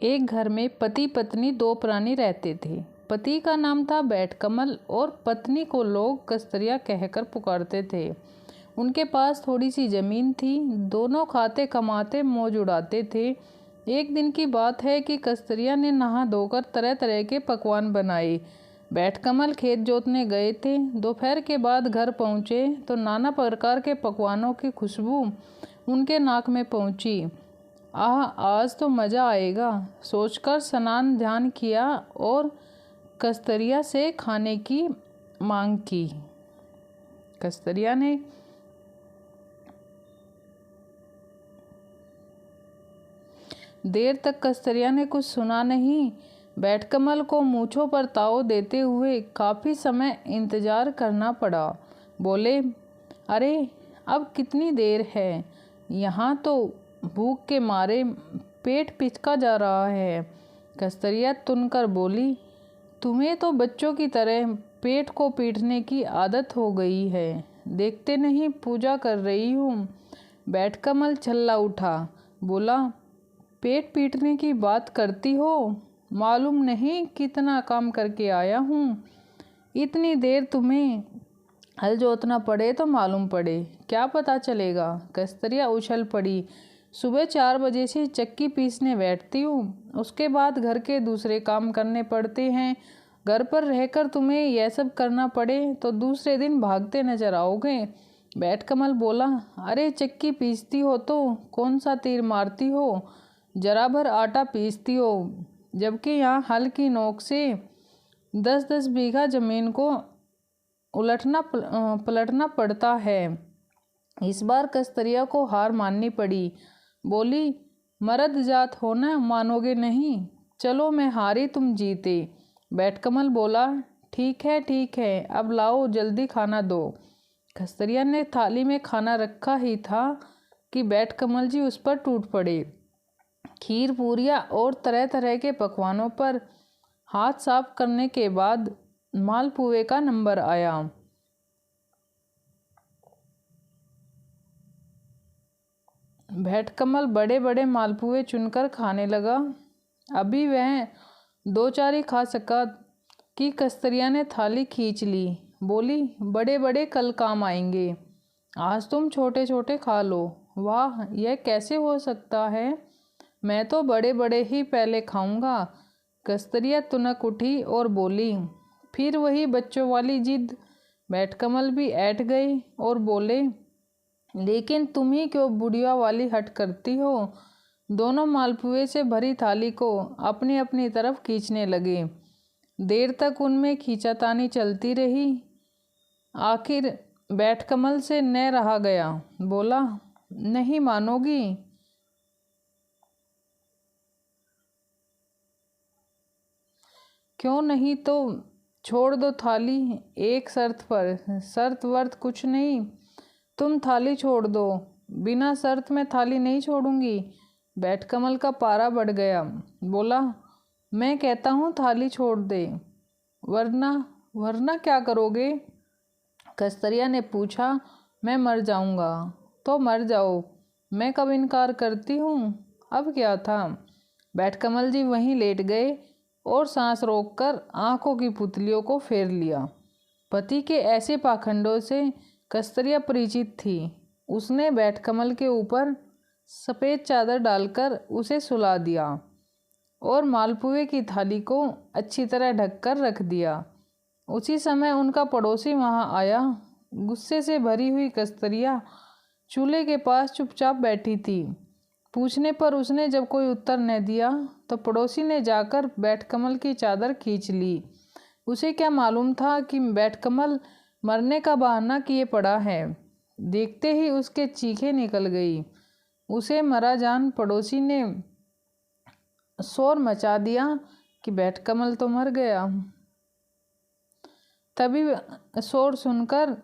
एक घर में पति पत्नी दो प्राणी रहते थे। पति का नाम था बैठकमल और पत्नी को लोग कस्तरिया कहकर पुकारते थे। उनके पास थोड़ी सी जमीन थी। दोनों खाते कमाते मौज उड़ाते थे। एक दिन की बात है कि कस्तरिया ने नहा धोकर तरह तरह के पकवान बनाए। बैठकमल खेत जोतने गए थे। दोपहर के बाद घर पहुँचे तो नाना प्रकार के पकवानों की खुशबू उनके नाक में पहुँची। आह, आज तो मज़ा आएगा सोचकर स्नान ध्यान किया और कस्तरिया से खाने की मांग की। कस्तरिया ने देर तक कस्तरिया ने कुछ सुना नहीं। बैठकमल को मूंछों पर ताव देते हुए काफ़ी समय इंतज़ार करना पड़ा। बोले, अरे अब कितनी देर है, यहाँ तो भूख के मारे पेट पिचका जा रहा है। कस्तरिया तुनकर बोली, तुम्हें तो बच्चों की तरह पेट को पीटने की आदत हो गई है, देखते नहीं पूजा कर रही हूँ। बैठकमल छल्ला उठा, बोला, पेट पीटने की बात करती हो, मालूम नहीं कितना काम करके आया हूँ। इतनी देर तुम्हें हल जोतना पड़े तो मालूम पड़े, क्या पता चलेगा। कस्तरिया उछल पड़ी, सुबह 4 बजे से चक्की पीसने बैठती हूँ, उसके बाद घर के दूसरे काम करने पड़ते हैं। घर पर रहकर तुम्हें यह सब करना पड़े तो दूसरे दिन भागते नजर आओगे। बैठकमल बोला, अरे चक्की पीसती हो तो कौन सा तीर मारती हो, जरा भर आटा पीसती हो, जबकि यहाँ हल की नोक से 10-10 बीघा जमीन को उलटना पलटना पड़ता है। इस बार कस्तरिया को हार माननी पड़ी। बोली, मर्द जात हो ना, मानोगे नहीं, चलो मैं हारी तुम जीते। बैठकमल बोला, ठीक है, अब लाओ जल्दी खाना दो। कस्तरिया ने थाली में खाना रखा ही था कि बैठकमल जी उस पर टूट पड़े। खीर पूरियाँ और तरह तरह के पकवानों पर हाथ साफ करने के बाद मालपुए का नंबर आया। बैठकमल बड़े बड़े मालपुए चुनकर खाने लगा। अभी वह 2-4 ही खा सका कि कस्तरिया ने थाली खींच ली। बोली, बड़े बड़े कल काम आएंगे, आज तुम छोटे छोटे खा लो। वाह, यह कैसे हो सकता है, मैं तो बड़े बड़े ही पहले खाऊंगा। कस्तरिया तुनक उठी और बोली, फिर वही बच्चों वाली जिद। बैठकमल भी ऐठ गई और बोले, लेकिन तुम ही क्यों बुढ़िया वाली हट करती हो। दोनों मालपुए से भरी थाली को अपनी अपनी तरफ खींचने लगे। देर तक उनमें खींचातानी चलती रही। आखिर बैठकमल से न रहा गया। बोला, नहीं मानोगी? क्यों नहीं तो छोड़ दो थाली, एक शर्त पर। शर्त वर्त कुछ नहीं, तुम थाली छोड़ दो। बिना शर्त में थाली नहीं छोड़ूंगी। बैठकमल का पारा बढ़ गया। बोला, मैं कहता हूँ थाली छोड़ दे, वरना क्या करोगे? कस्तरिया ने पूछा, मैं मर जाऊँगा। तो मर जाओ, मैं कब इनकार करती हूँ, अब क्या था। बैठकमल जी वहीं लेट गए और सांस रोककर आंखों की पुतलियों को फेर लिया। पति के ऐसे पाखंडों से कस्तरिया परिचित थी। उसने बैठकमल के ऊपर सफ़ेद चादर डालकर उसे सुला दिया और मालपुए की थाली को अच्छी तरह ढककर रख दिया। उसी समय उनका पड़ोसी वहां आया। गुस्से से भरी हुई कस्तरिया चूल्हे के पास चुपचाप बैठी थी। पूछने पर उसने जब कोई उत्तर न दिया तो पड़ोसी ने जाकर बैठकमल की चादर खींच ली। उसे क्या मालूम था कि बैठकमल मरने का बहाना किए पड़ा है। देखते ही उसके चीखें निकल गई। उसे मरा जान पड़ोसी ने शोर मचा दिया कि बैठकमल तो मर गया। तभी शोर सुनकर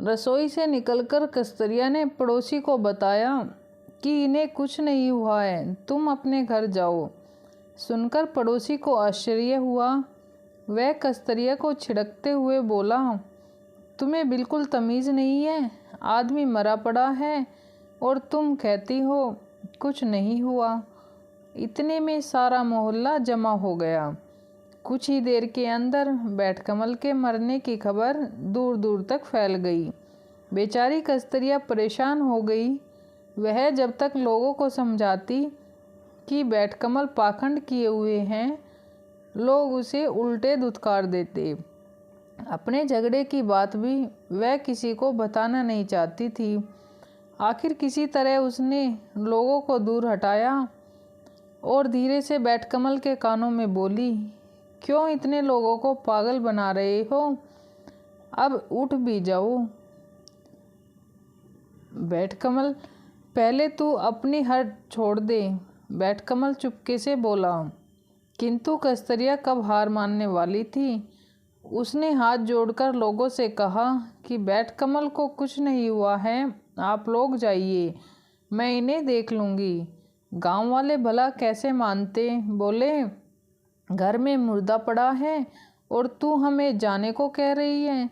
रसोई से निकलकर कस्तरिया ने पड़ोसी को बताया कि इन्हें कुछ नहीं हुआ है, तुम अपने घर जाओ। सुनकर पड़ोसी को आश्चर्य हुआ। वह कस्तरिया को छिड़कते हुए बोला, तुम्हें बिल्कुल तमीज़ नहीं है। आदमी मरा पड़ा है और तुम कहती हो कुछ नहीं हुआ। इतने में सारा मोहल्ला जमा हो गया। कुछ ही देर के अंदर बैठकमल के मरने की खबर दूर दूर तक फैल गई। बेचारी कस्तरिया परेशान हो गई। वह जब तक लोगों को समझाती कि बैठकमल पाखंड किए हुए हैं, लोग उसे उल्टे धुतकार देते। अपने झगड़े की बात भी वह किसी को बताना नहीं चाहती थी। आखिर किसी तरह उसने लोगों को दूर हटाया और धीरे से बैठकमल के कानों में बोली, क्यों इतने लोगों को पागल बना रहे हो? अब उठ भी जाओ। बैठकमल, पहले तू अपनी हट छोड़ दे। बैठकमल चुपके से बोला। किंतु कस्तरिया कब हार मानने वाली थी। उसने हाथ जोड़कर लोगों से कहा कि बैठकमल को कुछ नहीं हुआ है, आप लोग जाइए, मैं इन्हें देख लूँगी। गांव वाले भला कैसे मानते। बोले, घर में मुर्दा पड़ा है और तू हमें जाने को कह रही है।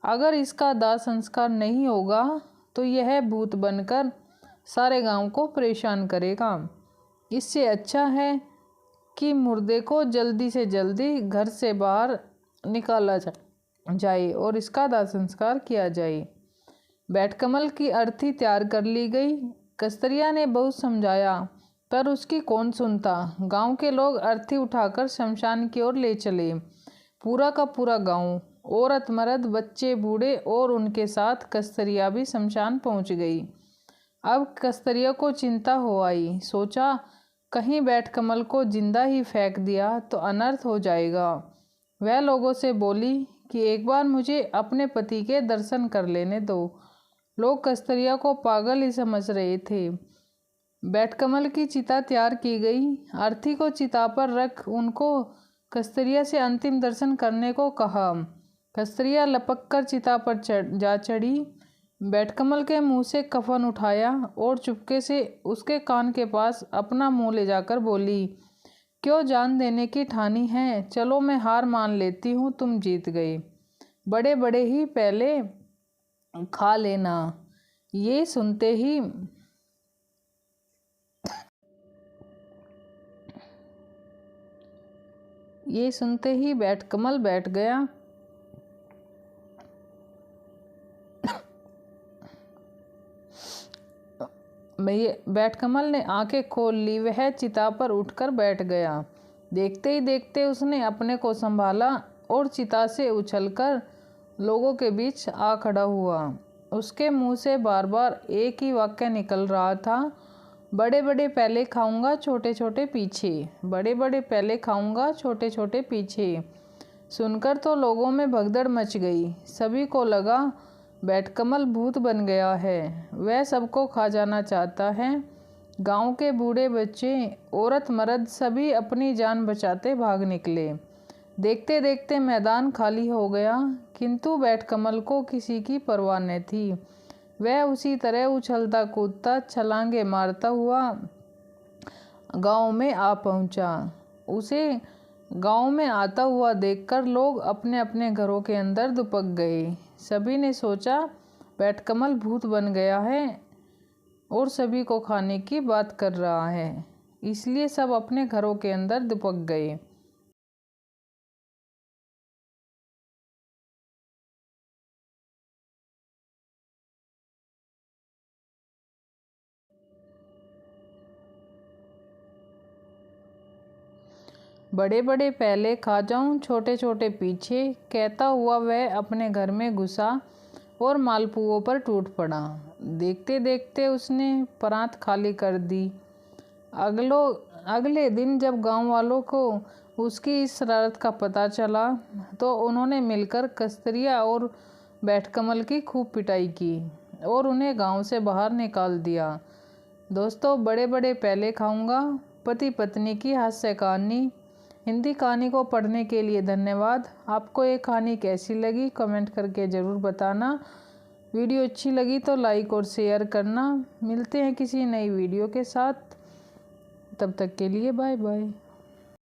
अगर इसका दाह संस्कार नहीं होगा तो यह भूत बनकर सारे गांव को परेशान करेगा। इससे अच्छा है कि मुर्दे को जल्दी से जल्दी घर से बाहर निकाला जाए और इसका दाह संस्कार किया जाए। बैठकमल की अर्थी तैयार कर ली गई। कस्तरिया ने बहुत समझाया पर उसकी कौन सुनता। गांव के लोग अर्थी उठाकर शमशान की ओर ले चले। पूरा का पूरा गांव, औरत मर्द बच्चे बूढ़े और उनके साथ कस्तरिया भी शमशान पहुंच गई। अब कस्तरिया को चिंता हो आई। सोचा, कहीं बैठकमल को जिंदा ही फेंक दिया तो अनर्थ हो जाएगा। वह लोगों से बोली कि एक बार मुझे अपने पति के दर्शन कर लेने दो। लोग कस्तरिया को पागल ही समझ रहे थे। बैठकमल की चिता तैयार की गई। अर्थी को चिता पर रख उनको कस्तरिया से अंतिम दर्शन करने को कहा। कस्तरिया लपक कर चिता पर जा चढ़ी। बैठकमल के मुंह से कफन उठाया और चुपके से उसके कान के पास अपना मुंह ले जाकर बोली, क्यों जान देने की ठानी है? चलो मैं हार मान लेती हूँ, तुम जीत गए। बड़े बड़े ही पहले खा लेना। ये सुनते ही बैठकमल बैठ गया। बैठकमल ने आंखें खोल ली। वह चिता पर उठकर बैठ गया। देखते ही देखते उसने अपने को संभाला और चिता से उछलकर लोगों के बीच आ खड़ा हुआ। उसके मुंह से बार बार एक ही वाक्य निकल रहा था, बड़े बड़े पहले खाऊंगा, छोटे छोटे पीछे। बड़े बड़े पहले खाऊंगा, छोटे छोटे पीछे। सुनकर तो लोगों में भगदड़ मच गई। सभी को लगा बैठकमल भूत बन गया है, वह सबको खा जाना चाहता है। गांव के बूढ़े बच्चे, औरत मर्द सभी अपनी जान बचाते भाग निकले। देखते देखते मैदान खाली हो गया, किंतु बैठकमल को किसी की परवाह न थी। वह उसी तरह उछलता कूदता छलांगे मारता हुआ गांव में आ पहुंचा। उसे गांव में आता हुआ देखकर लोग अपने अपने घरों के अंदर दुपक गए। सभी ने सोचा बैठकमल भूत बन गया है और सभी को खाने की बात कर रहा है, इसलिए सब अपने घरों के अंदर दुपक गए। बड़े बड़े पहले खा जाऊं, छोटे छोटे पीछे, कहता हुआ वह अपने घर में घुसा और मालपुओं पर टूट पड़ा। देखते देखते उसने परात खाली कर दी। अगले दिन जब गांव वालों को उसकी इस शरारत का पता चला तो उन्होंने मिलकर कस्तरिया और बैठकमल की खूब पिटाई की और उन्हें गांव से बाहर निकाल दिया। दोस्तों, बड़े बड़े पहले खाऊंगा पति पत्नी की हास्य कहानी हिंदी कहानी को पढ़ने के लिए धन्यवाद। आपको ये कहानी कैसी लगी कमेंट करके ज़रूर बताना। वीडियो अच्छी लगी तो लाइक और शेयर करना। मिलते हैं किसी नई वीडियो के साथ, तब तक के लिए बाय बाय।